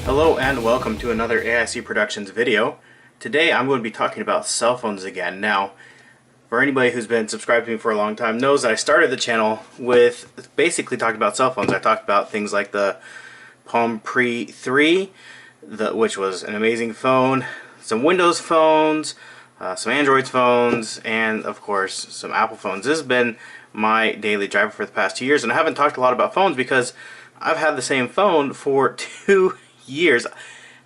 Hello and welcome to another AIC Productions video. Today I'm going to be talking about cell phones again. Now, for anybody who's been subscribed to me for a long time knows that I started the channel with basically talking about cell phones. I talked about things like the Palm Pre 3, which was an amazing phone, some Windows phones, some Android phones, and of course some Apple phones. This has been my daily driver for the past 2 years, and I haven't talked a lot about phones because I've had the same phone for 2 years.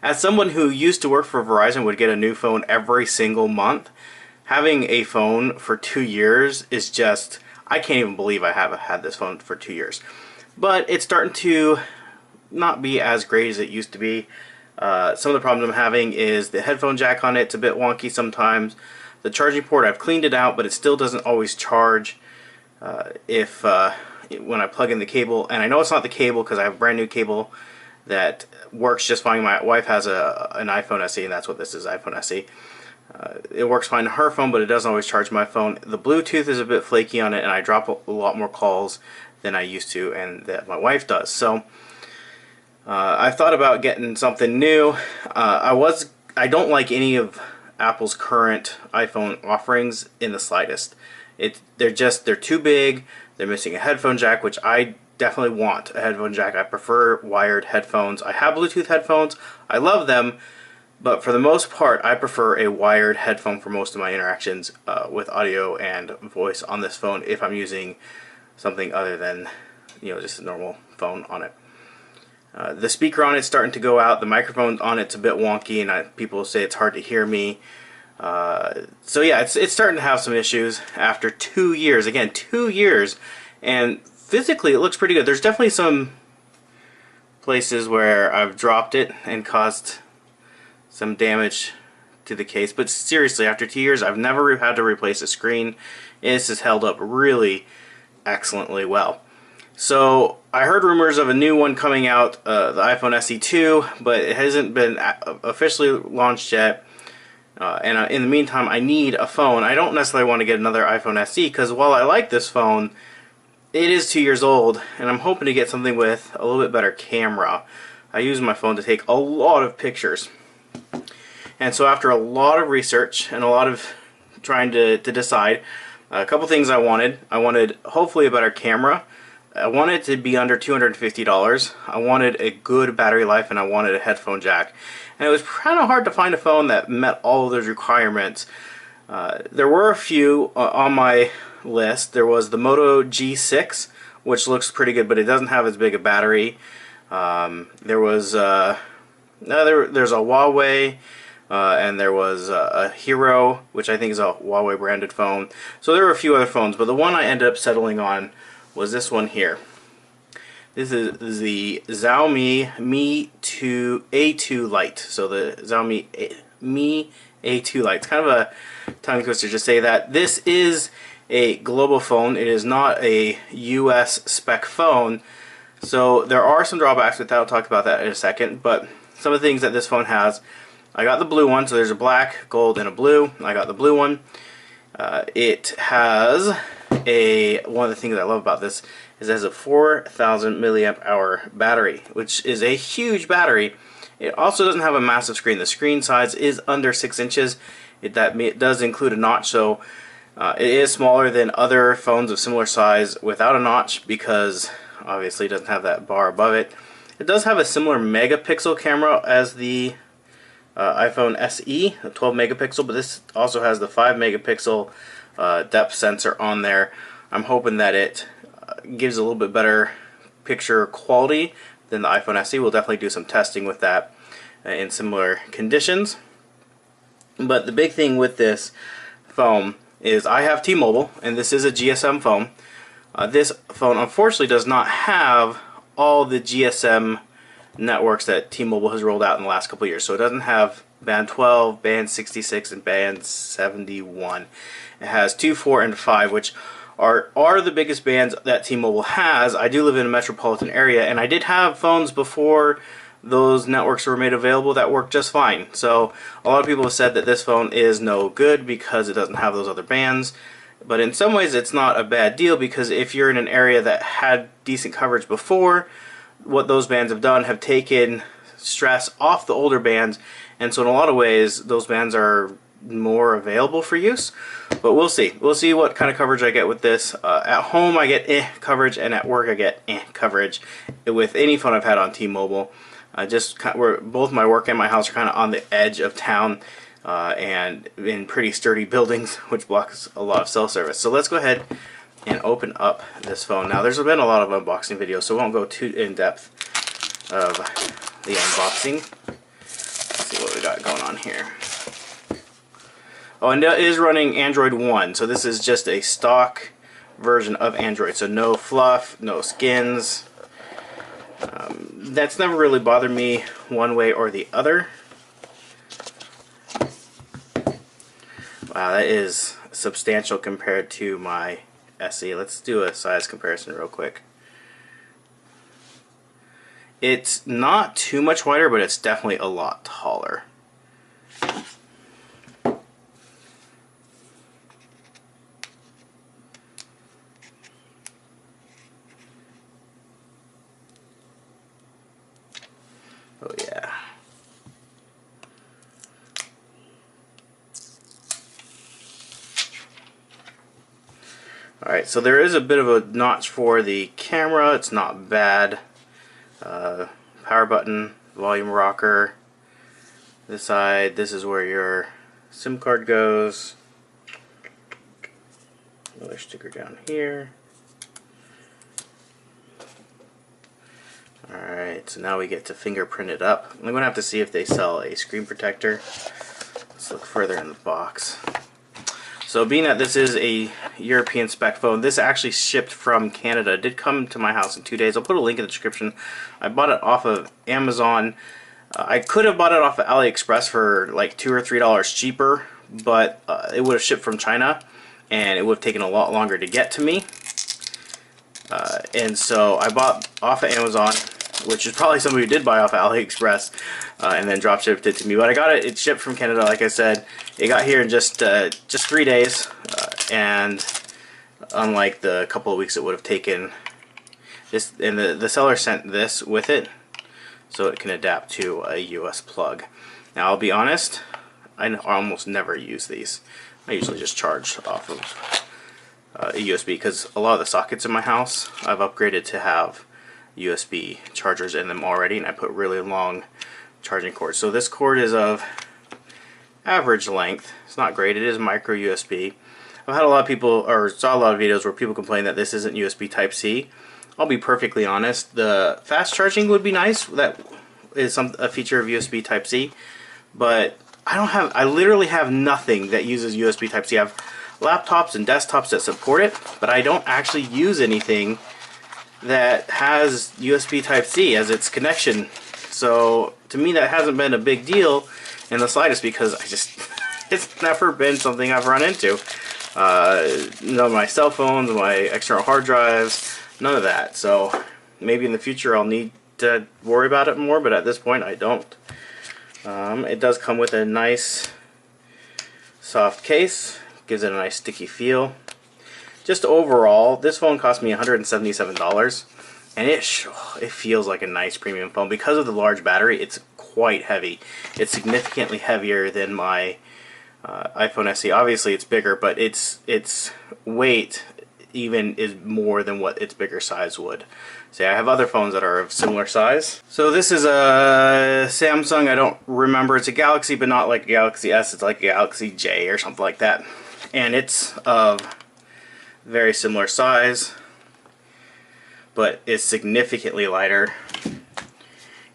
As someone who used to work for Verizon, would get a new phone every single month, having a phone for 2 years is just, I can't even believe I have had this phone for 2 years. But it's starting to not be as great as it used to be. Some of the problems I'm having is the headphone jack on it's a bit wonky sometimes. The charging port, I've cleaned it out, but it still doesn't always charge when I plug in the cable. And I know it's not the cable because I have a brand new cable that works just fine. My wife has an iPhone SE, and that's what this is, iPhone SE. It works fine on her phone, but it doesn't always charge my phone. The Bluetooth is a bit flaky on it, and I drop a lot more calls than I used to, and that my wife does. So I've thought about getting something new. I don't like any of Apple's current iPhone offerings in the slightest. They're too big. They're missing a headphone jack, which I definitely want a headphone jack. I prefer wired headphones. I have Bluetooth headphones. I love them, but for the most part, I prefer a wired headphone for most of my interactions with audio and voice on this phone if I'm using something other than, just a normal phone on it. The speaker on it's starting to go out. The microphone on it's a bit wonky, and people say it's hard to hear me. So yeah, it's starting to have some issues after 2 years. Again, 2 years, and physically it looks pretty good. There's definitely some places where I've dropped it and caused some damage to the case, but seriously, after 2 years I've never had to replace a screen. This has held up really excellently well. So I heard rumors of a new one coming out, the iPhone SE 2, but it hasn't been officially launched yet. And in the meantime, I need a phone. I don't necessarily want to get another iPhone SE because while I like this phone, it is 2 years old, and I'm hoping to get something with a little bit better camera. I use my phone to take a lot of pictures. And so after a lot of research and a lot of trying to decide, a couple things I wanted. I wanted hopefully a better camera. I wanted it to be under $250. I wanted a good battery life, and I wanted a headphone jack. And it was kind of hard to find a phone that met all of those requirements. There were a few on my list. There was the Moto G6, which looks pretty good, but it doesn't have as big a battery. There was there's a Huawei, and there was a Hero, which I think is a Huawei branded phone. So there were a few other phones, but the one I ended up settling on was this one here. This is the Xiaomi Mi A2 Lite. So the Xiaomi Mi A2 Lite. It's kind of a tongue twister to say that. This is a global phone. It is not a US spec phone. So there are some drawbacks with that. I'll talk about that in a second. But some of the things that this phone has. I got the blue one. So there's a black, gold, and a blue. I got the blue one. It has one of the things I love about this is it has a 4,000 milliamp hour battery, which is a huge battery. It also doesn't have a massive screen. The screen size is under 6 inches. It does include a notch, so it is smaller than other phones of similar size without a notch because obviously it doesn't have that bar above it. It does have a similar megapixel camera as the iPhone SE, a 12 megapixel, but this also has the 5 megapixel depth sensor on there. I'm hoping that it gives a little bit better picture quality than the iPhone SE. We'll definitely do some testing with that in similar conditions. But the big thing with this phone is I have T-Mobile, and this is a GSM phone. This phone unfortunately does not have all the GSM networks that T-Mobile has rolled out in the last couple of years. So it doesn't have band 12, band 66, and band 71. It has 2, 4, and 5, which are the biggest bands that T-Mobile has. I do live in a metropolitan area, and I did have phones before those networks were made available that work just fine. So a lot of people have said that this phone is no good because it doesn't have those other bands. But in some ways it's not a bad deal because if you're in an area that had decent coverage before, what those bands have done have taken stress off the older bands, and so in a lot of ways those bands are more available for use. But we'll see. We'll see what kind of coverage I get with this. At home I get coverage, and at work I get coverage with any phone I've had on T-Mobile. Both my work and my house are kind of on the edge of town, and in pretty sturdy buildings, which blocks a lot of cell service. So let's go ahead and open up this phone. Now, there's been a lot of unboxing videos, so I won't go too in depth of the unboxing. Let's see what we got going on here. Oh, and it is running Android 1, so this is just a stock version of Android, so no fluff, no skins. That's never really bothered me one way or the other. Wow, that is substantial compared to my SE. Let's do a size comparison real quick. It's not too much wider, but it's definitely a lot taller. Oh yeah. Alright, so there is a bit of a notch for the camera. It's not bad. Power button, volume rocker. This side, this is where your SIM card goes. Another sticker down here. Alright, so now we get to fingerprint it up. I'm going to have to see if they sell a screen protector. Let's look further in the box. So being that this is a European spec phone, this actually shipped from Canada. It did come to my house in 2 days. I'll put a link in the description. I bought it off of Amazon. I could have bought it off of AliExpress for like $2 or $3 cheaper, but it would have shipped from China, and it would have taken a lot longer to get to me. And so I bought off of Amazon, which is probably somebody who did buy off of AliExpress, and then drop shipped it to me. But I got it. It shipped from Canada, like I said. It got here in just 3 days, and unlike the couple of weeks it would have taken, this, and the seller sent this with it, so it can adapt to a US plug. Now, I'll be honest, I almost never use these. I usually just charge off of a USB, because a lot of the sockets in my house I've upgraded to have USB chargers in them already, and I put really long charging cords. So this cord is of average length. It's not great. It is micro USB. I've had a lot of people, or saw a lot of videos where people complain that this isn't USB Type-C. I'll be perfectly honest. The fast charging would be nice. That is a feature of USB Type-C, but I literally have nothing that uses USB Type-C. I have laptops and desktops that support it, but I don't actually use anything that has USB Type-C as its connection. So to me that hasn't been a big deal in the slightest, because it's never been something I've run into. My cell phones, my external hard drives, none of that. So maybe in the future I'll need to worry about it more, but at this point I don't. It does come with a nice soft case. Gives it a nice sticky feel. Just overall, this phone cost me $177, and it feels like a nice premium phone. Because of the large battery, it's quite heavy. It's significantly heavier than my iPhone SE. Obviously it's bigger, but its weight even is more than what its bigger size would. So I have other phones that are of similar size. So this is a Samsung. I don't remember. It's a Galaxy, but not like a Galaxy S. It's like a Galaxy J or something like that. And it's of very similar size, but it's significantly lighter.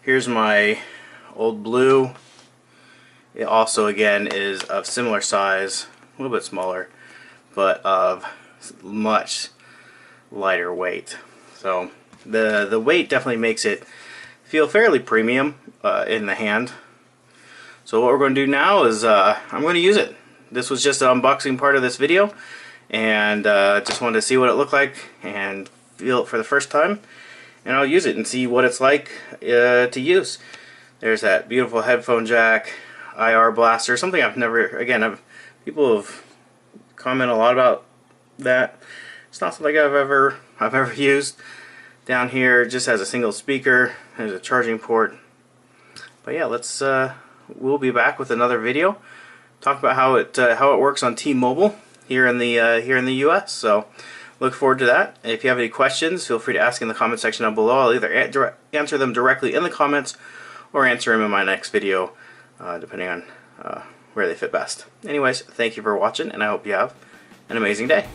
Here's my old blue. It also again is of similar size, a little bit smaller, but of much lighter weight. So the weight definitely makes it feel fairly premium in the hand. So what we're going to do now is I'm going to use it. This was just an unboxing part of this video, and just wanted to see what it looked like and feel it for the first time, and I'll use it and see what it's like to use. There's that beautiful headphone jack, IR blaster, something I've never, people have commented a lot about that. It's not something I've ever used. Down here it just has a single speaker. There's a charging port. But yeah, we'll be back with another video. Talk about how it works on T-Mobile here in the U.S. So look forward to that. If you have any questions, feel free to ask in the comment section down below. I'll either answer them directly in the comments or answer them in my next video, depending on where they fit best. Anyways, thank you for watching, and I hope you have an amazing day.